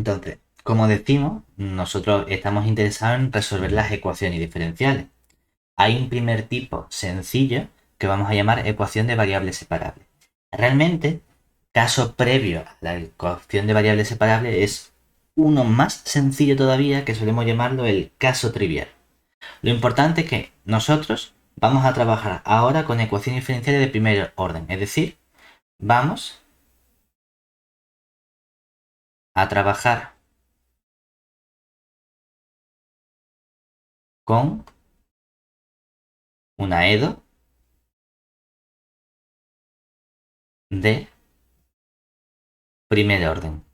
Entonces, como decimos, nosotros estamos interesados en resolver las ecuaciones diferenciales. Hay un primer tipo sencillo que vamos a llamar ecuación de variables separables. Realmente, caso previo a la ecuación de variables separables es uno más sencillo todavía, que solemos llamarlo el caso trivial. Lo importante es que nosotros vamos a trabajar ahora con ecuaciones diferenciales de primer orden, es decir, vamos a trabajar con una EDO de primer orden.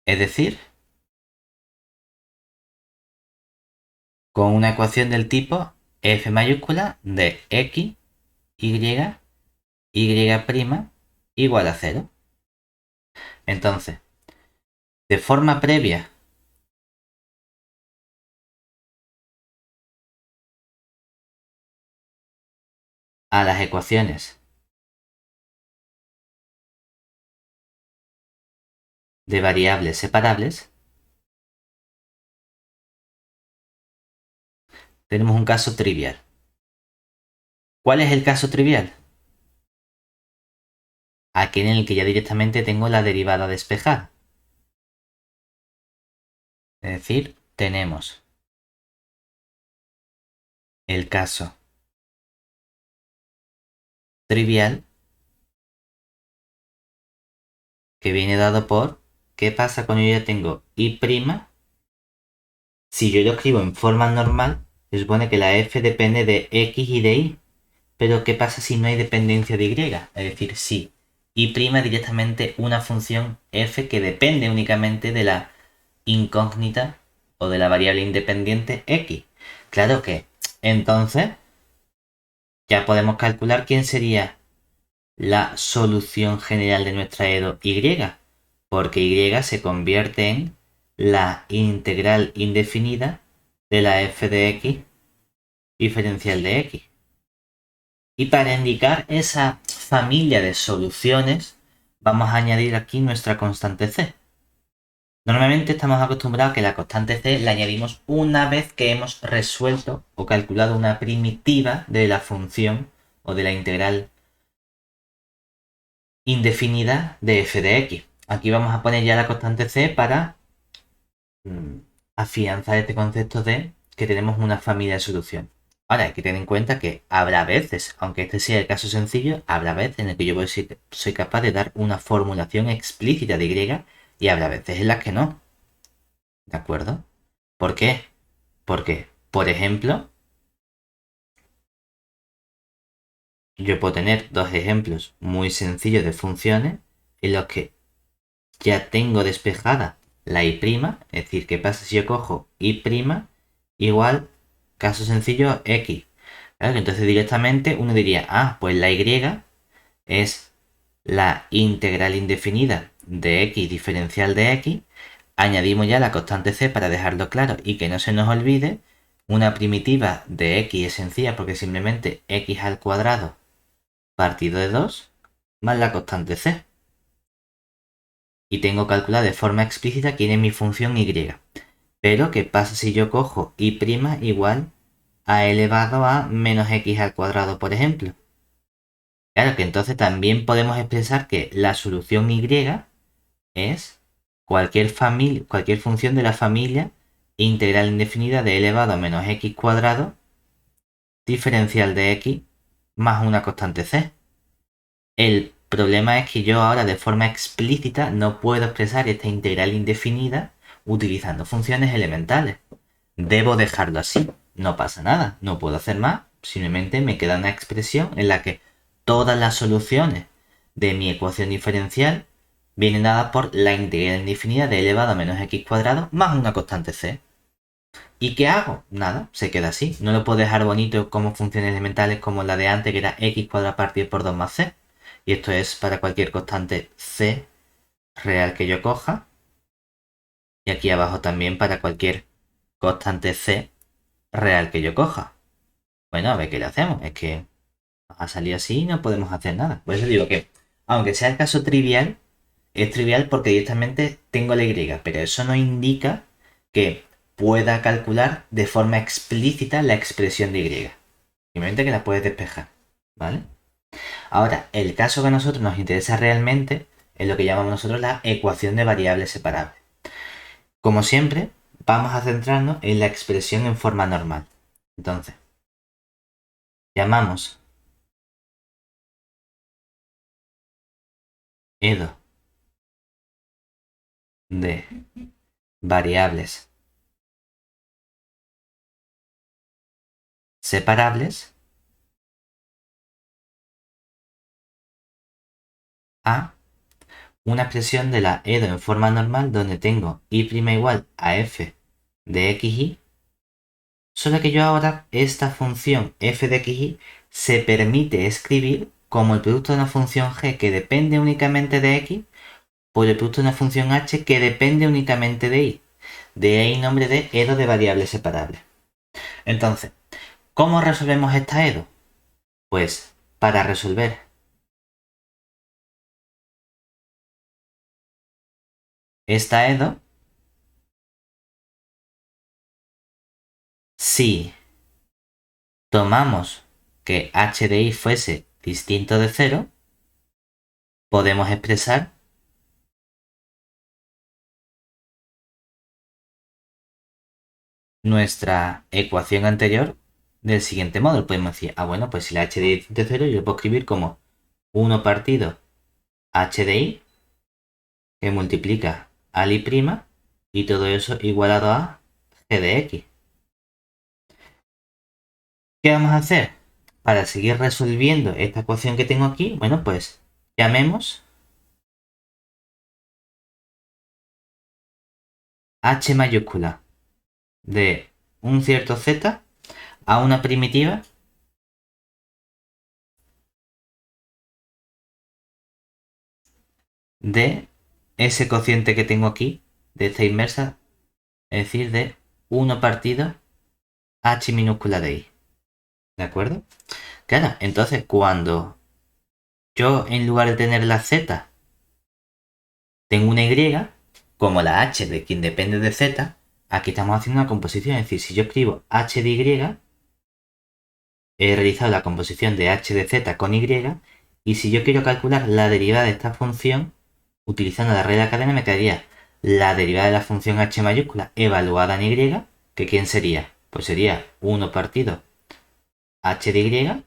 Es decir, con una ecuación del tipo f mayúscula de x, y, y' igual a cero. Entonces, de forma previa a las ecuaciones de variables separables, tenemos un caso trivial. ¿Cuál es el caso trivial? Aquel en el que ya directamente tengo la derivada despejada. Es decir, tenemos el caso trivial que viene dado por ¿qué pasa cuando yo ya tengo y'? Si yo lo escribo en forma normal, se supone que la f depende de x y de y. Pero ¿qué pasa si no hay dependencia de y? Es decir, si y' directamente una función f que depende únicamente de la incógnita o de la variable independiente x. Claro que entonces ya podemos calcular quién sería la solución general de nuestra EDO y, porque y se convierte en la integral indefinida de la f de x diferencial de x. Y para indicar esa familia de soluciones, vamos a añadir aquí nuestra constante c. Normalmente estamos acostumbrados a que la constante c la añadimos una vez que hemos resuelto o calculado una primitiva de la función o de la integral indefinida de f de x. Aquí vamos a poner ya la constante c para afianzar este concepto de que tenemos una familia de soluciones. Ahora hay que tener en cuenta que habrá veces, aunque este sea el caso sencillo, habrá veces en el que yo soy capaz de dar una formulación explícita de y y habrá veces en las que no. ¿De acuerdo? ¿Por qué? Porque, por ejemplo, yo puedo tener dos ejemplos muy sencillos de funciones en los que ya tengo despejada la y', es decir, ¿qué pasa si yo cojo y' igual, caso sencillo, x? Claro, entonces directamente uno diría, pues la y es la integral indefinida de x diferencial de x. Añadimos ya la constante c para dejarlo claro y que no se nos olvide. Una primitiva de x es sencilla porque simplemente x al cuadrado partido de 2 más la constante c. Y tengo calculado de forma explícita quién es mi función y. Pero, ¿qué pasa si yo cojo y' igual a elevado a menos x al cuadrado, por ejemplo? Claro que entonces también podemos expresar que la solución y es cualquier función de la familia integral indefinida de elevado a menos x cuadrado diferencial de x más una constante c. El problema es que yo ahora de forma explícita no puedo expresar esta integral indefinida utilizando funciones elementales. Debo dejarlo así. No pasa nada. No puedo hacer más. Simplemente me queda una expresión en la que todas las soluciones de mi ecuación diferencial vienen dadas por la integral indefinida de elevado a menos x cuadrado más una constante c. ¿Y qué hago? Nada, se queda así. No lo puedo dejar bonito como funciones elementales como la de antes que era x cuadrado partido por 2 más c. Y esto es para cualquier constante c real que yo coja. Y aquí abajo también para cualquier constante c real que yo coja. Bueno, a ver qué le hacemos. Es que nos ha salido así y no podemos hacer nada. Por eso digo que Aunque sea el caso trivial, es trivial porque directamente tengo la y, pero eso no indica que pueda calcular de forma explícita la expresión de y. Simplemente que la puedes despejar, ¿vale? Ahora, el caso que a nosotros nos interesa realmente es lo que llamamos nosotros la ecuación de variables separables. Como siempre, vamos a centrarnos en la expresión en forma normal. Entonces, llamamos EDO de variables separables a una expresión de la EDO en forma normal donde tengo y' igual a f de xy, solo que yo ahora esta función f de xy se permite escribir como el producto de una función g que depende únicamente de x por el producto de una función h que depende únicamente de y. De ahí nombre de EDO de variables separables. Entonces, ¿cómo resolvemos esta EDO? Pues para resolver esta EDO, si tomamos que h de y fuese distinto de 0, podemos expresar nuestra ecuación anterior del siguiente modo. Podemos decir, bueno, pues si la h de y es distinto de 0, yo lo puedo escribir como 1 partido h de y que multiplica al y' y todo eso igualado a g de x. ¿Qué vamos a hacer? Para seguir resolviendo esta ecuación que tengo aquí, bueno, pues llamemos h mayúscula de un cierto z a una primitiva de ese cociente que tengo aquí, de esta inversa, es decir, de 1 partido h minúscula de y. ¿De acuerdo? Claro, entonces cuando yo en lugar de tener la z tengo una y, como la h de quien depende de z, aquí estamos haciendo una composición. Es decir, si yo escribo h de y, he realizado la composición de h de z con y, y si yo quiero calcular la derivada de esta función, utilizando la regla de la cadena, me quedaría la derivada de la función h mayúscula evaluada en y, que ¿quién sería? Pues sería 1 partido h de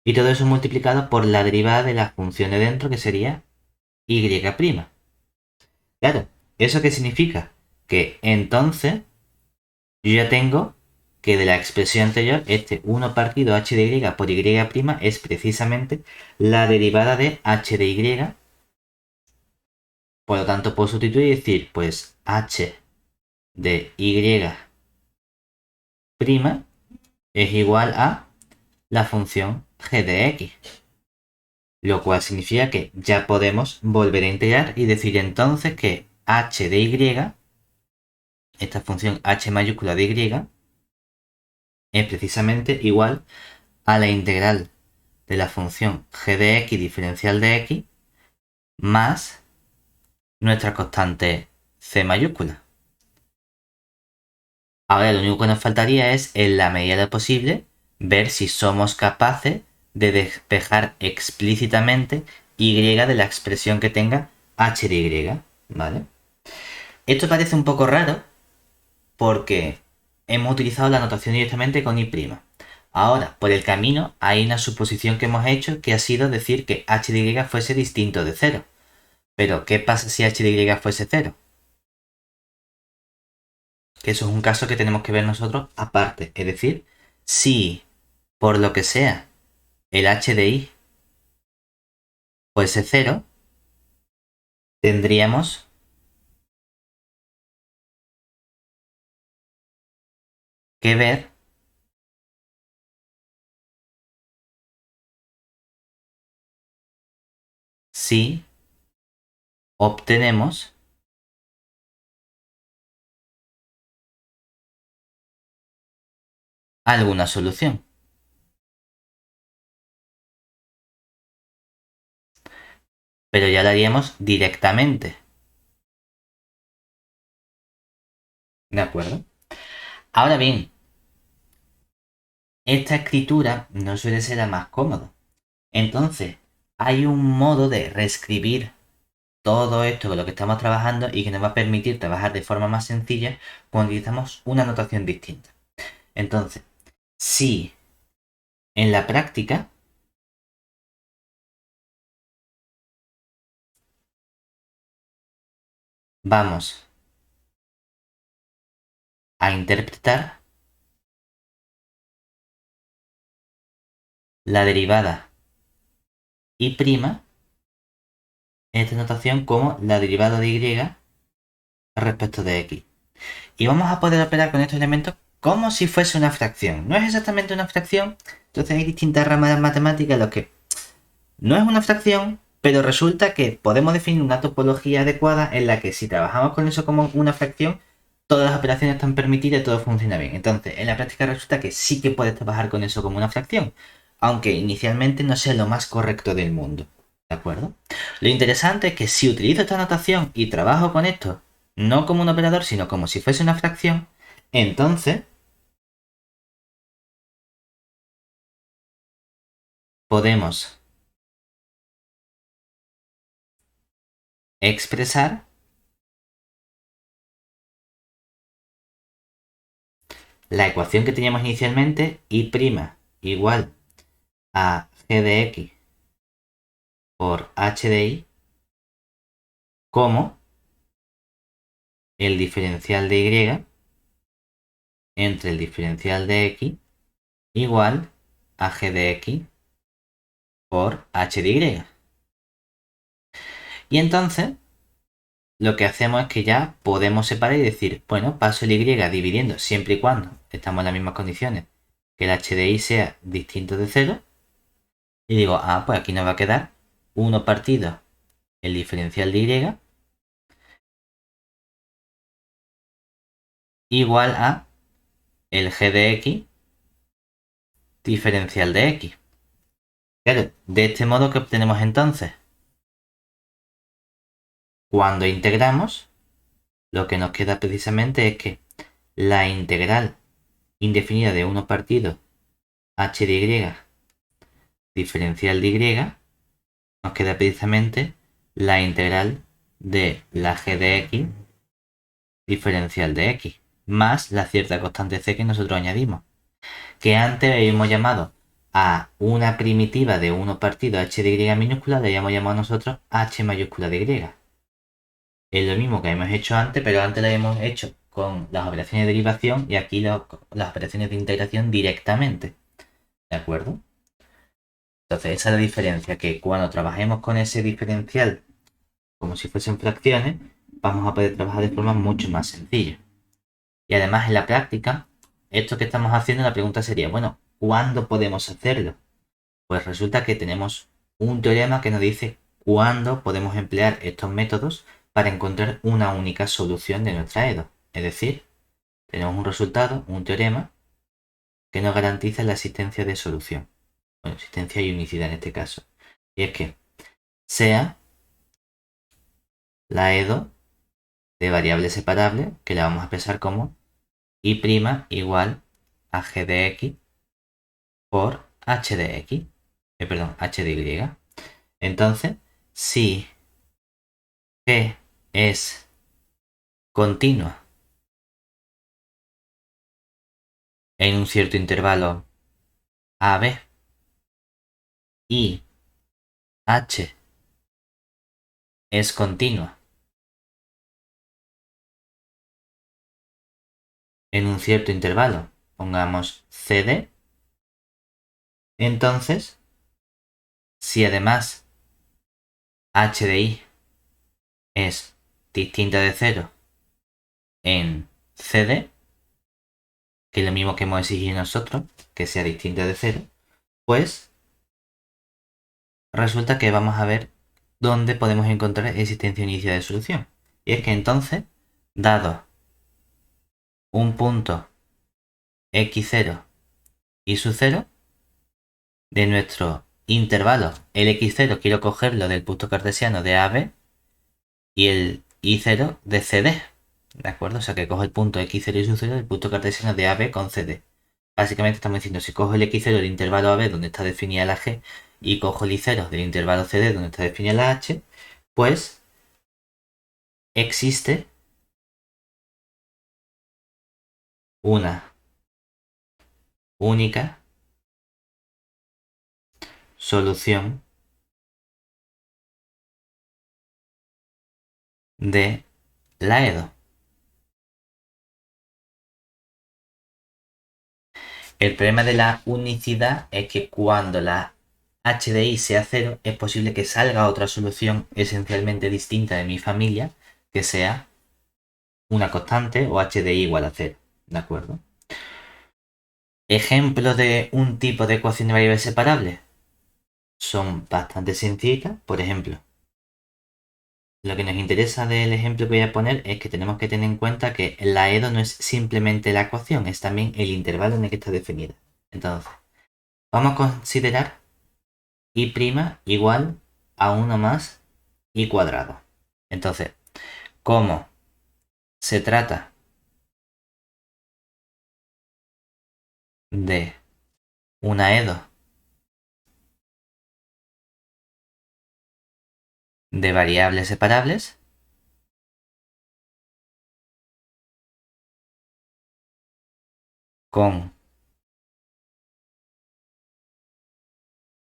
y todo eso multiplicado por la derivada de la función de dentro, que sería y'. Claro, ¿eso qué significa? Que entonces yo ya tengo que de la expresión anterior, este 1 partido h de y por y' es precisamente la derivada de h de y. Por lo tanto, puedo sustituir y decir, pues h de y' es igual a la función g de x. Lo cual significa que ya podemos volver a integrar y decir entonces que h de y, esta función h mayúscula de y, es precisamente igual a la integral de la función g de x diferencial de x más nuestra constante c mayúscula. Ahora lo único que nos faltaría es, en la medida de lo posible, ver si somos capaces de despejar explícitamente y de la expresión que tenga h de y, ¿vale? Esto parece un poco raro porque hemos utilizado la notación directamente con y'. Ahora, por el camino, hay una suposición que hemos hecho que ha sido decir que h de y fuese distinto de 0. Pero, ¿qué pasa si h de y fuese 0? Que eso es un caso que tenemos que ver nosotros aparte. Es decir, si por lo que sea el h de y fuese 0, tendríamos que ver si obtenemos alguna solución. pero ya lo haríamos directamente. ¿De acuerdo? Ahora bien, esta escritura no suele ser la más cómoda. Entonces, hay un modo de reescribir todo esto con lo que estamos trabajando y que nos va a permitir trabajar de forma más sencilla cuando utilizamos una notación distinta. Entonces, si en la práctica vamos a interpretar la derivada y' en esta notación como la derivada de y respecto de x. Y vamos a poder operar con estos elementos como si fuese una fracción. No es exactamente una fracción, entonces hay distintas ramas de matemáticas en las que no es una fracción, pero resulta que podemos definir una topología adecuada en la que si trabajamos con eso como una fracción, todas las operaciones están permitidas y todo funciona bien. Entonces, en la práctica resulta que sí que puedes trabajar con eso como una fracción, aunque inicialmente no sea lo más correcto del mundo. ¿De acuerdo? Lo interesante es que si utilizo esta notación y trabajo con esto, no como un operador, sino como si fuese una fracción, entonces podemos expresar la ecuación que teníamos inicialmente, y' igual a g de x por h de y, como el diferencial de y entre el diferencial de x igual a g de x por h de y. Y entonces lo que hacemos es que ya podemos separar y decir, bueno, paso el y dividiendo siempre y cuando estamos en las mismas condiciones, que el h de y sea distinto de 0. Y digo, pues aquí nos va a quedar 1 partido el diferencial de y igual a el g de x diferencial de x. Claro, de este modo, ¿qué obtenemos entonces? Cuando integramos, lo que nos queda precisamente es que la integral indefinida de 1 partido h de y diferencial de y, nos queda precisamente la integral de la g de x diferencial de x, más la cierta constante c que nosotros añadimos, que antes habíamos llamado a una primitiva de 1 partido h de y minúscula, le habíamos llamado nosotros h mayúscula de y. Es lo mismo que hemos hecho antes, pero antes lo hemos hecho con las operaciones de derivación y aquí las operaciones de integración directamente. ¿De acuerdo? Entonces esa es la diferencia, que cuando trabajemos con ese diferencial como si fuesen fracciones, vamos a poder trabajar de forma mucho más sencilla. Y además en la práctica, esto que estamos haciendo, la pregunta sería, bueno, ¿cuándo podemos hacerlo? Pues resulta que tenemos un teorema que nos dice cuándo podemos emplear estos métodos para encontrar una única solución de nuestra EDO. Es decir, tenemos un resultado, un teorema, que nos garantiza la existencia de solución. Bueno, existencia y unicidad en este caso. Y es que sea la EDO de variable separable, que la vamos a expresar como y' igual a g de x por h de x. Perdón, h de y. Entonces, si g es continua en un cierto intervalo AB y h es continua en un cierto intervalo, pongamos CD, entonces, si además h de y es distinta de 0 en CD, que es lo mismo que hemos exigido nosotros, que sea distinta de 0, pues resulta que vamos a ver dónde podemos encontrar existencia inicial de solución. Y es que entonces, dado un punto x0 y su 0 de nuestro intervalo, el x0 quiero cogerlo del punto cartesiano de AB y el y0 de CD. ¿De acuerdo? O sea que cojo el punto x0 y su 0 del punto cartesiano de AB con CD. Básicamente estamos diciendo, si cojo el x0 del intervalo AB donde está definida la G y cojo el y0 del intervalo CD donde está definida la H, pues existe una única solución de la EDO. El problema de la unicidad es que cuando la h de i sea 0, es posible que salga otra solución esencialmente distinta de mi familia, que sea una constante o h de i igual a 0. ¿De acuerdo? Ejemplos de un tipo de ecuación de variables separables son bastante sencillitas. Por ejemplo, lo que nos interesa del ejemplo que voy a poner es que tenemos que tener en cuenta que la EDO no es simplemente la ecuación, es también el intervalo en el que está definida. Entonces, vamos a considerar y' igual a 1 más y cuadrado. Entonces, como se trata de una EDO de variables separables, con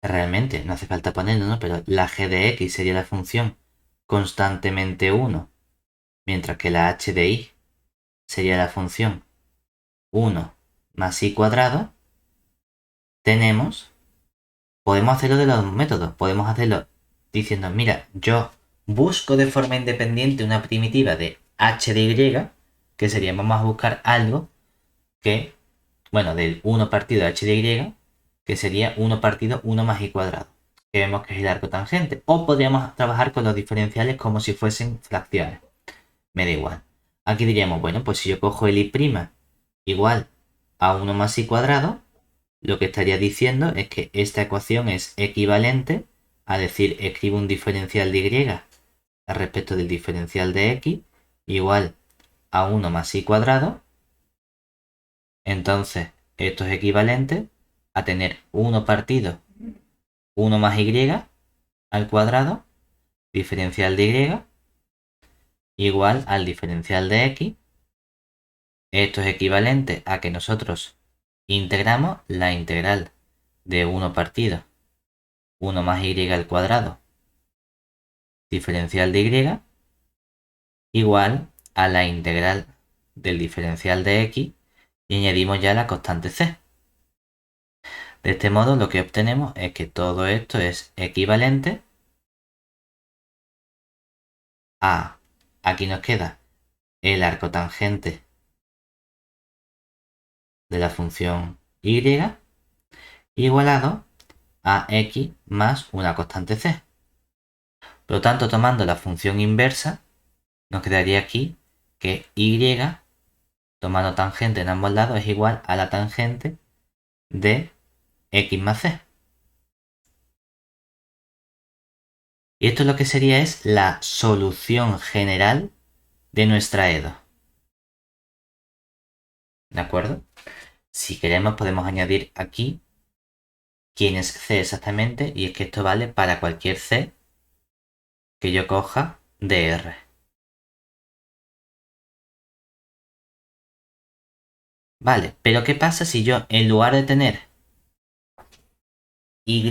realmente, no hace falta ponerlo, ¿no? Pero la g de x sería la función constantemente 1, mientras que la h de i sería la función 1 más i cuadrado, podemos hacerlo de los dos métodos. Podemos hacerlo diciendo, mira, yo busco de forma independiente una primitiva de h de y, que sería, vamos a buscar algo que, bueno, del 1 partido h de y, que sería 1 partido 1 más i cuadrado, que vemos que es el arco tangente. O podríamos trabajar con los diferenciales como si fuesen fracciones. Me da igual. Aquí diríamos, bueno, pues si yo cojo el i' igual a 1 más i cuadrado, lo que estaría diciendo es que esta ecuación es equivalente a decir, escribo un diferencial de y al respecto del diferencial de x igual a 1 más i cuadrado. Entonces, esto es equivalente a tener 1 partido 1 más y al cuadrado, diferencial de y, igual al diferencial de x. Esto es equivalente a que nosotros integramos la integral de 1 partido 1 más y al cuadrado, diferencial de y, igual a la integral del diferencial de x y añadimos ya la constante c. De este modo lo que obtenemos es que todo esto es equivalente a, aquí nos queda el arco tangente de la función y igualado a x más una constante c. Por lo tanto, tomando la función inversa, nos quedaría aquí que y, tomando tangente en ambos lados, es igual a la tangente de x más c. Y esto lo que sería es la solución general de nuestra EDO. ¿De acuerdo? Si queremos podemos añadir aquí quién es c exactamente, y es que esto vale para cualquier c que yo coja de R. Vale, pero ¿qué pasa si yo en lugar de tener y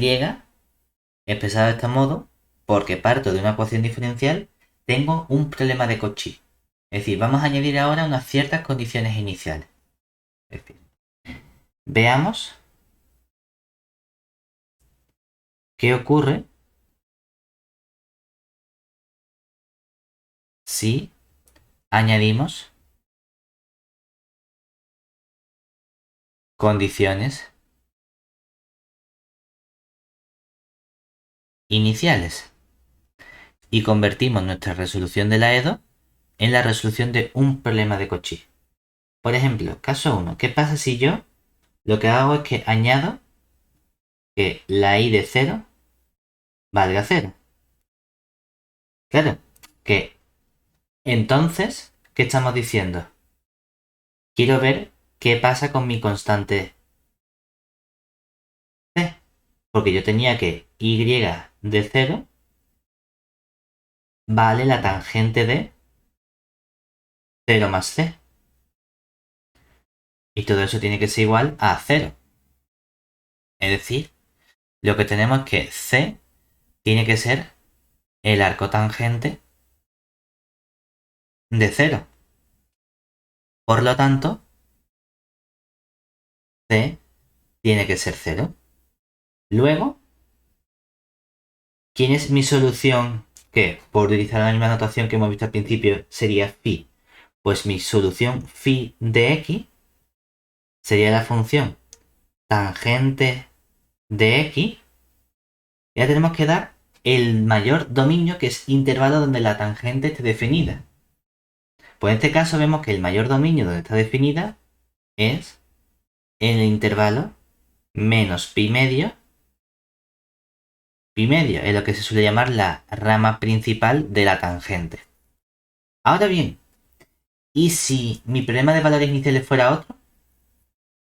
expresado de este modo, porque parto de una ecuación diferencial, tengo un problema de Cauchy? Es decir, vamos a añadir ahora unas ciertas condiciones iniciales. Es decir, veamos qué ocurre si añadimos condiciones iniciales y convertimos nuestra resolución de la EDO en la resolución de un problema de Cauchy. Por ejemplo, caso 1, ¿qué pasa si yo lo que hago es que añado que la i de 0 valga 0. Claro, que entonces, ¿qué estamos diciendo? Quiero ver qué pasa con mi constante c. Porque yo tenía que y de 0 vale la tangente de 0 más c. Y todo eso tiene que ser igual a 0. Es decir, lo que tenemos es que c tiene que ser el arco tangente de 0. Por lo tanto, c tiene que ser 0. Luego, ¿quién es mi solución? Que, por utilizar la misma notación que hemos visto al principio, sería phi. Pues mi solución phi de x sería la función tangente de x. Ya tenemos que dar el mayor dominio, que es intervalo donde la tangente esté definida. Pues en este caso vemos que el mayor dominio donde está definida es en el intervalo menos pi medio. Pi medio es lo que se suele llamar la rama principal de la tangente. Ahora bien, ¿y si mi problema de valores iniciales fuera otro?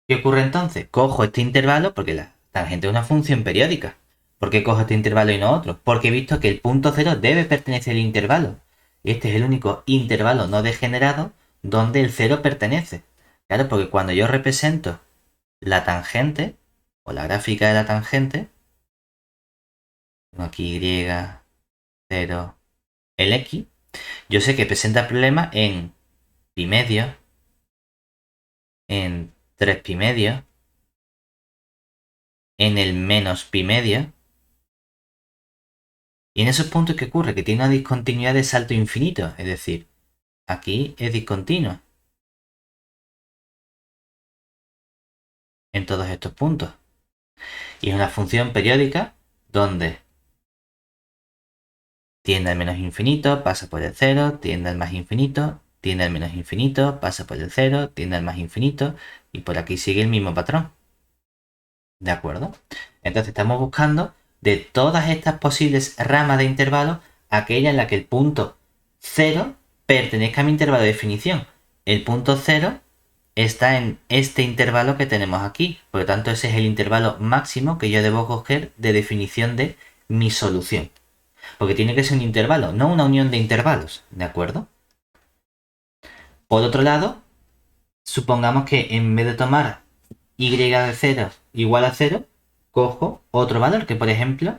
¿Qué ocurre entonces? Cojo este intervalo porque la tangente es una función periódica. ¿Por qué cojo este intervalo y no otro? Porque he visto que el punto cero debe pertenecer al intervalo. Y este es el único intervalo no degenerado donde el cero pertenece. Claro, porque cuando yo represento la tangente, o la gráfica de la tangente, tengo aquí y, 0, el x, yo sé que presenta el problema en pi medio, en 3 pi medio, en el menos pi medio. Y en esos puntos, ¿qué ocurre? Que tiene una discontinuidad de salto infinito. Es decir, aquí es discontinuo en todos estos puntos. Y es una función periódica donde tiende al menos infinito, pasa por el 0, tiende al más infinito, tiende al menos infinito, pasa por el 0, tiende al más infinito, y por aquí sigue el mismo patrón. ¿De acuerdo? Entonces estamos buscando de todas estas posibles ramas de intervalos aquella en la que el punto 0 pertenezca a mi intervalo de definición. El punto 0 está en este intervalo que tenemos aquí. Por lo tanto, ese es el intervalo máximo que yo debo coger de definición de mi solución. Porque tiene que ser un intervalo, no una unión de intervalos. ¿De acuerdo? Por otro lado, supongamos que en vez de tomar y de 0 igual a 0, cojo otro valor que, por ejemplo,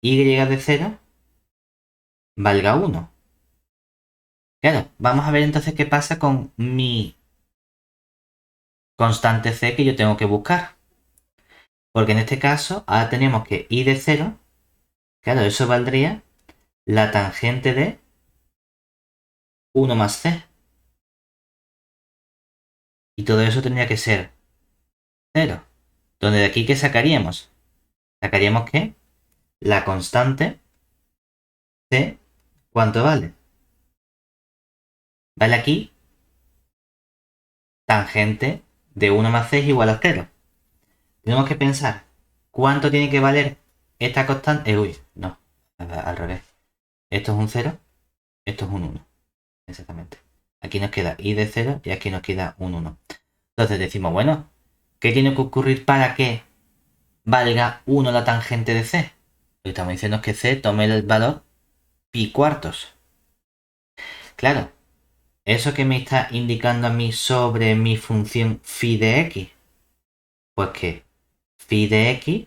y de 0 valga 1. Claro, vamos a ver entonces qué pasa con mi constante c que yo tengo que buscar. Porque en este caso, ahora tenemos que y de 0, claro, eso valdría la tangente de 1 más c. Y todo eso tendría que ser 0. Donde de aquí, ¿qué sacaríamos? Sacaríamos que la constante c, ¿cuánto vale? Vale aquí tangente de 1 más c es igual a 0. Tenemos que pensar cuánto tiene que valer esta constante. Uy, no, al revés. Esto es un 0, esto es un 1. Exactamente. Aquí nos queda y de 0 y aquí nos queda un 1. Entonces decimos, bueno, ¿qué tiene que ocurrir para que valga 1 la tangente de c? Lo que estamos diciendo es que c tome el valor pi cuartos. Claro, ¿eso que me está indicando a mí sobre mi función phi de x? Pues que phi de x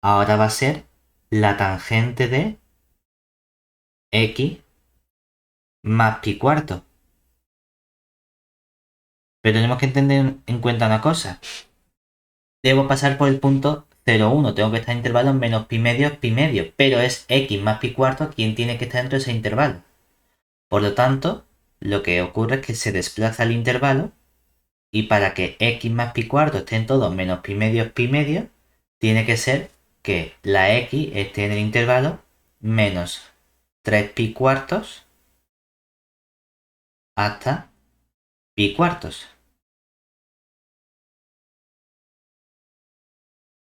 ahora va a ser la tangente de x más pi cuarto. Pero tenemos que tener en cuenta una cosa. Debo pasar por el punto 0,1. Tengo que estar en intervalo menos pi medio. Pero es x más pi cuarto quien tiene que estar dentro de ese intervalo. Por lo tanto, lo que ocurre es que se desplaza el intervalo y para que x más pi cuarto esté en todo menos pi medio, tiene que ser que la x esté en el intervalo menos 3 pi cuartos hasta pi cuartos.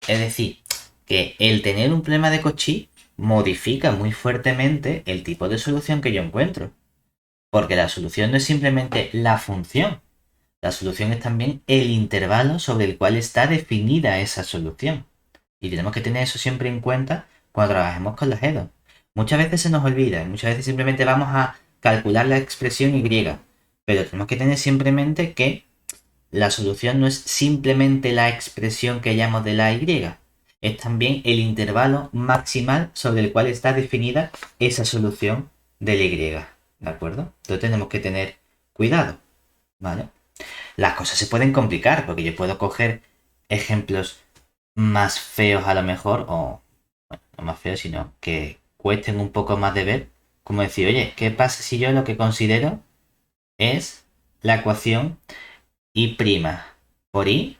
Es decir, que el tener un problema de Cauchy modifica muy fuertemente el tipo de solución que yo encuentro. Porque la solución no es simplemente la función. La solución es también el intervalo sobre el cual está definida esa solución. Y tenemos que tener eso siempre en cuenta cuando trabajemos con las EDO. Muchas veces se nos olvida, muchas veces simplemente vamos a calcular la expresión Y. Pero tenemos que tener siempre en mente que la solución no es simplemente la expresión que hayamos de la Y, es también el intervalo maximal sobre el cual está definida esa solución de la Y. ¿De acuerdo? Entonces tenemos que tener cuidado. ¿Vale? Las cosas se pueden complicar porque yo puedo coger ejemplos más feos a lo mejor, o bueno, no más feos, sino que cuesten un poco más de ver, como decir, oye, ¿qué pasa si yo lo que considero es la ecuación y' por i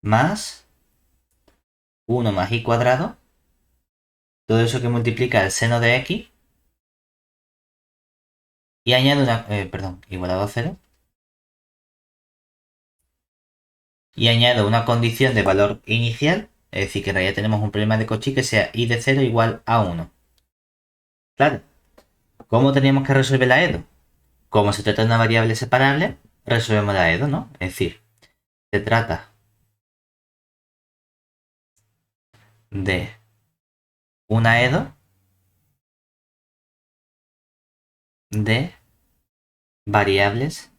más 1 más i cuadrado, todo eso que multiplica el seno de x, y añado una, perdón, igualado a 0, y añado una condición de valor inicial, es decir, que en realidad tenemos un problema de Cauchy que sea i de 0 igual a 1. Claro, ¿cómo teníamos que resolver la EDO? Como se trata de una variable separable, resolvemos la EDO, ¿no? Es decir, se trata de una EDO de variables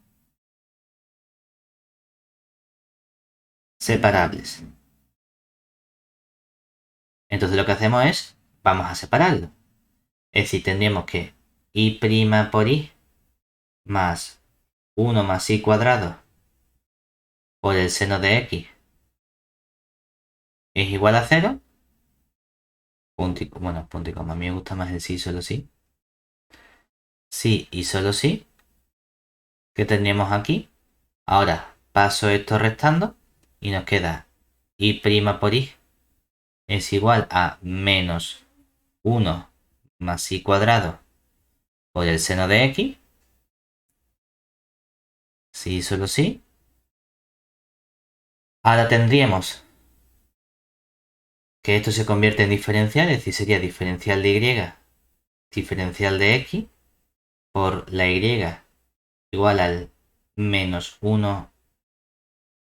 separables. Entonces lo que hacemos es, vamos a separarlo. Es decir, tendríamos que i' por i más 1 más i cuadrado por el seno de x es igual a 0. Punto y, bueno, punto y coma. A mí me gusta más el sí y solo sí. Sí y solo sí. ¿Qué tendríamos aquí? Ahora paso esto restando y nos queda i' por i es igual a menos 1 más i cuadrado por el seno de x. Sí, solo sí. Ahora tendríamos que esto se convierte en diferencial, es decir, sería diferencial de y, diferencial de x, por la y igual al menos 1,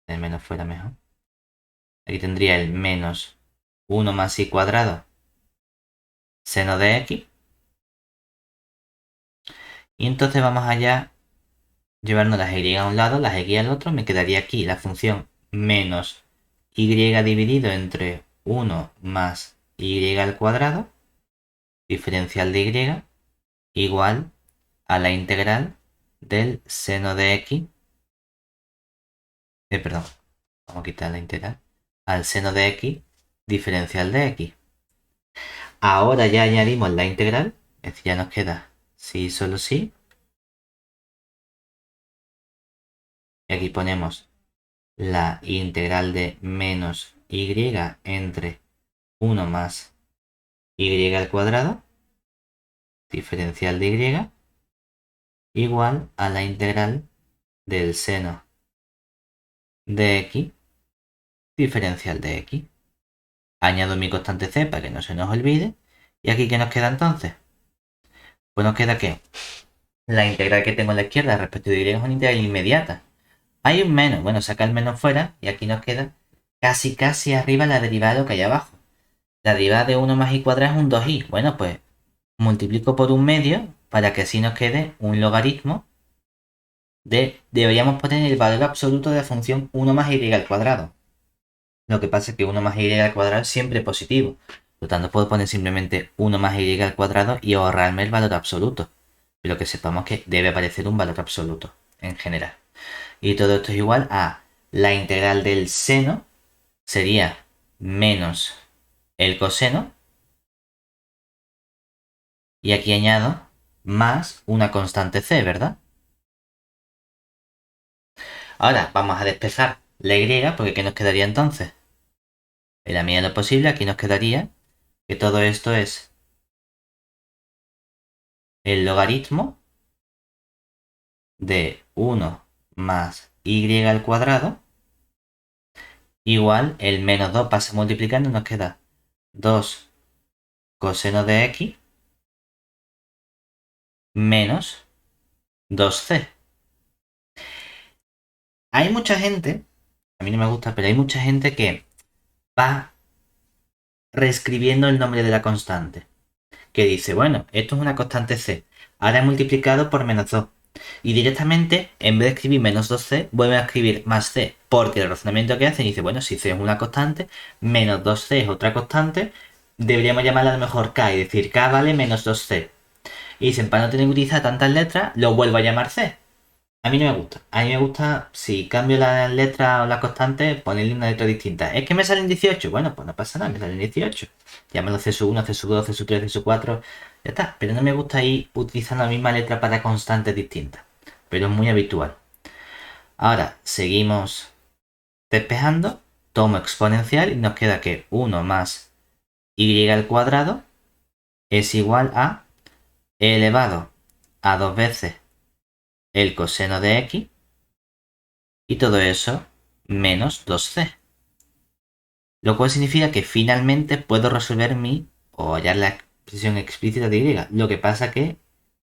el menos fuera mejor. Aquí tendría el menos 1 más i cuadrado seno de x. Y entonces vamos allá llevarnos las y a un lado, las x al otro. Me quedaría aquí la función menos y dividido entre 1 más y al cuadrado, diferencial de y, igual a la integral del seno de x. Perdón, vamos a quitar la integral. Al seno de x, diferencial de x. Ahora ya añadimos la integral, es decir, ya nos queda sí, solo sí. Y aquí ponemos la integral de menos y entre 1 más y al cuadrado, diferencial de y, igual a la integral del seno de x, diferencial de x. Añado mi constante c para que no se nos olvide. ¿Y aquí qué nos queda entonces? Pues nos queda que la integral que tengo a la izquierda respecto de y es una integral inmediata. Hay un menos, bueno, saca el menos fuera y aquí nos queda casi arriba la derivada de lo que hay abajo. La derivada de 1 más i cuadrado es un 2i. Bueno, pues multiplico por un medio para que así nos quede un logaritmo de, deberíamos poner el valor absoluto de la función 1 más y al cuadrado. Lo que pasa es que 1 más y al cuadrado es siempre positivo. Por lo tanto, puedo poner simplemente 1 más y al cuadrado y ahorrarme el valor absoluto. Pero que sepamos que debe aparecer un valor absoluto en general. Y todo esto es igual a la integral del seno, sería menos el coseno. Y aquí añado más una constante c, ¿verdad? Ahora vamos a despejar la y, porque ¿qué nos quedaría entonces? En la medida de lo posible, aquí nos quedaría que todo esto es el logaritmo de 1 más y al cuadrado igual el menos 2 pasa multiplicando y nos queda 2 coseno de x menos 2c. Hay mucha gente, a mí no me gusta, pero hay mucha gente que va reescribiendo el nombre de la constante. Que dice, bueno, esto es una constante c, ahora he multiplicado por menos 2. Y directamente, en vez de escribir menos 2c, vuelve a escribir más c. Porque el razonamiento que hace dice, bueno, si c es una constante, menos 2c es otra constante, deberíamos llamarla a lo mejor k y decir k vale menos 2c. Y dicen, para no tener que utilizar tantas letras, lo vuelvo a llamar c. A mí no me gusta. A mí me gusta, si cambio la letra o la constante, ponerle una letra distinta. ¿Es que me salen 18? Bueno, pues no pasa nada, me salen 18. Llámalo C1, C2, C3, C4. Ya está. Pero no me gusta ir utilizando la misma letra para constantes distintas. Pero es muy habitual. Ahora, seguimos despejando. Tomo exponencial y nos queda que 1 más y al cuadrado es igual a e elevado a 2 veces el coseno de x. Y todo eso menos 2c. Lo cual significa que finalmente puedo resolver o hallar la expresión explícita de y. Lo que pasa que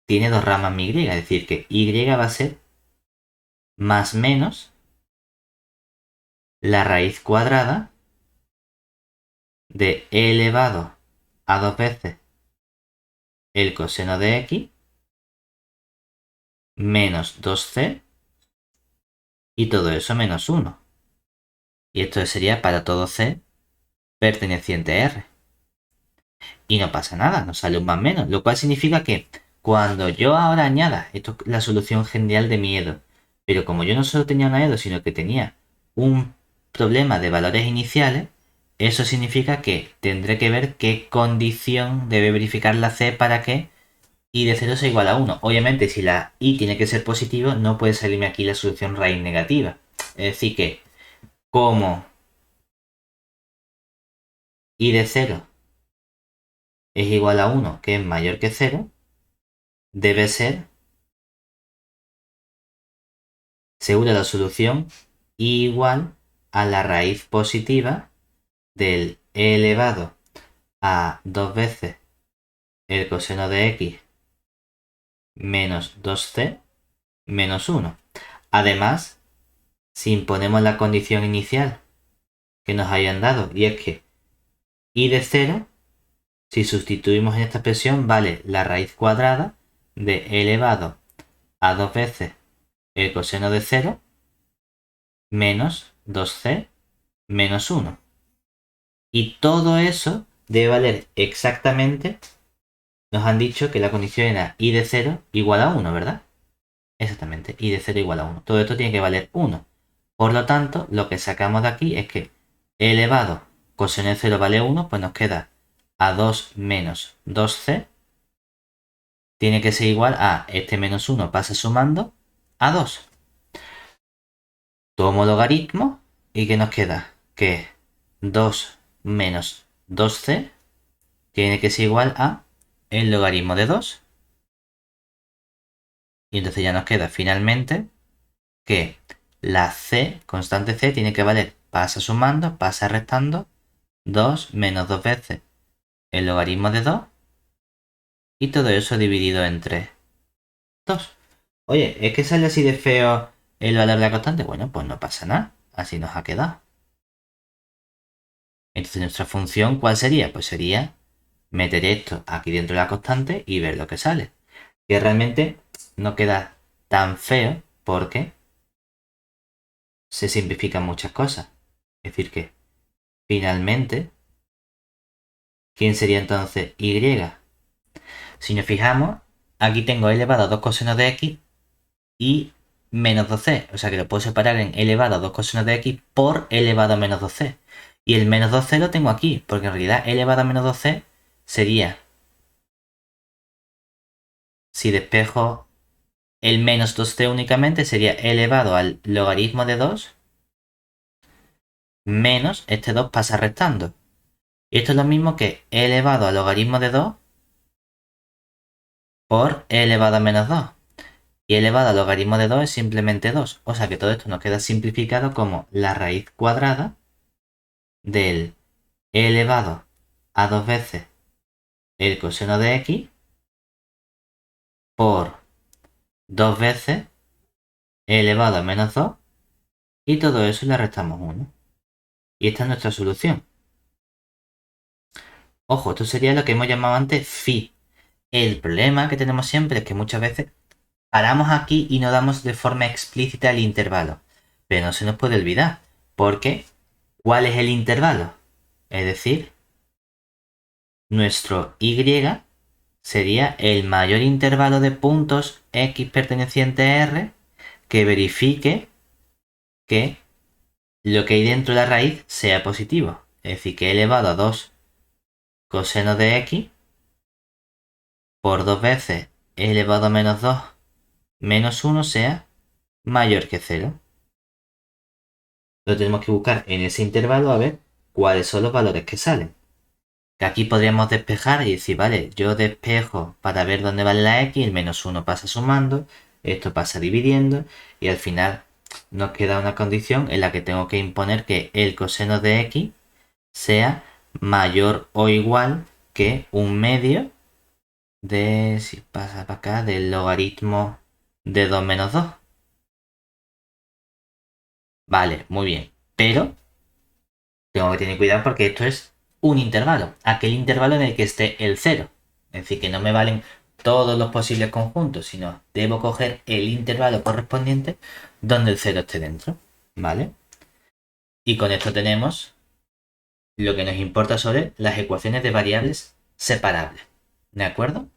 tiene dos ramas mi y, es decir, que y va a ser más menos la raíz cuadrada de e elevado a 2 veces el coseno de x menos 2c y todo eso menos 1. Y esto sería para todo c perteneciente a R. Y no pasa nada, nos sale un más menos, lo cual significa que cuando yo ahora añada, esto es la solución general de mi EDO, pero como yo no solo tenía una EDO, sino que tenía un problema de valores iniciales, eso significa que tendré que ver qué condición debe verificar la C para que y de 0 sea igual a 1. Obviamente, si la y tiene que ser positivo, no puede salirme aquí la solución raíz negativa. Es decir que, como y de 0 es igual a 1, que es mayor que 0, debe ser segura la solución igual a la raíz positiva del e elevado a 2 veces el coseno de x menos 2c menos 1. Además, si imponemos la condición inicial que nos hayan dado, y es que y de 0, si sustituimos en esta expresión, vale la raíz cuadrada de e elevado a 2 veces el coseno de 0 menos 2c menos 1. Y todo eso debe valer exactamente. Nos han dicho que la condición era y de 0 igual a 1, ¿verdad? Exactamente, y de 0 igual a 1. Todo esto tiene que valer 1. Por lo tanto, lo que sacamos de aquí es que e elevado coseno de 0 vale 1, pues nos queda a 2 menos 2c. Tiene que ser igual a este menos 1 pasa sumando a 2. Tomo logaritmo y ¿qué nos queda? Que 2 menos 2c tiene que ser igual a el logaritmo de 2. Y entonces ya nos queda finalmente que la c, constante c, tiene que valer, pasa sumando, pasa restando, 2 menos 2 veces el logaritmo de 2. Y todo eso dividido entre 2. Oye, ¿es que sale así de feo el valor de la constante? Bueno, pues no pasa nada. Así nos ha quedado. Entonces nuestra función, ¿cuál sería? Pues sería meter esto aquí dentro de la constante y ver lo que sale. Que realmente no queda tan feo porque se simplifican muchas cosas. Es decir que, finalmente, ¿quién sería entonces y? Si nos fijamos, aquí tengo e elevado a 2 cosenos de x y menos 2c. O sea que lo puedo separar en e elevado a 2 cosenos de x por e elevado a menos 2c. Y el menos 2c lo tengo aquí, porque en realidad e elevado a menos 2c sería, si despejo el menos 2c únicamente, sería e elevado al logaritmo de 2 menos este 2 pasa restando. Y esto es lo mismo que e elevado al logaritmo de 2 por e elevado a menos 2. Y e elevado al logaritmo de 2 es simplemente 2. O sea que todo esto nos queda simplificado como la raíz cuadrada del e elevado a 2 veces el coseno de x por 2 veces e elevado a menos 2 y todo eso le restamos 1. Y esta es nuestra solución. Ojo, esto sería lo que hemos llamado antes phi. El problema que tenemos siempre es que muchas veces paramos aquí y no damos de forma explícita el intervalo. Pero no se nos puede olvidar, porque ¿cuál es el intervalo? Es decir, nuestro y sería el mayor intervalo de puntos x perteneciente a R que verifique que lo que hay dentro de la raíz sea positivo. Es decir, que e elevado a 2 coseno de x por 2 veces e elevado a menos 2 menos 1 sea mayor que 0. Lo tenemos que buscar en ese intervalo a ver cuáles son los valores que salen. Que aquí podríamos despejar y decir, vale, yo despejo para ver dónde vale la x, el menos 1 pasa sumando, esto pasa dividiendo y al final nos queda una condición en la que tengo que imponer que el coseno de x sea mayor o igual que un medio de, si pasa para acá, del logaritmo de 2 menos 2. Vale, muy bien. Pero tengo que tener cuidado porque esto es un intervalo. Aquel intervalo en el que esté el 0. Es decir, que no me valen todos los posibles conjuntos, sino debo coger el intervalo correspondiente donde el 0 esté dentro. ¿Vale? Y con esto tenemos lo que nos importa sobre las ecuaciones de variables separables. ¿De acuerdo?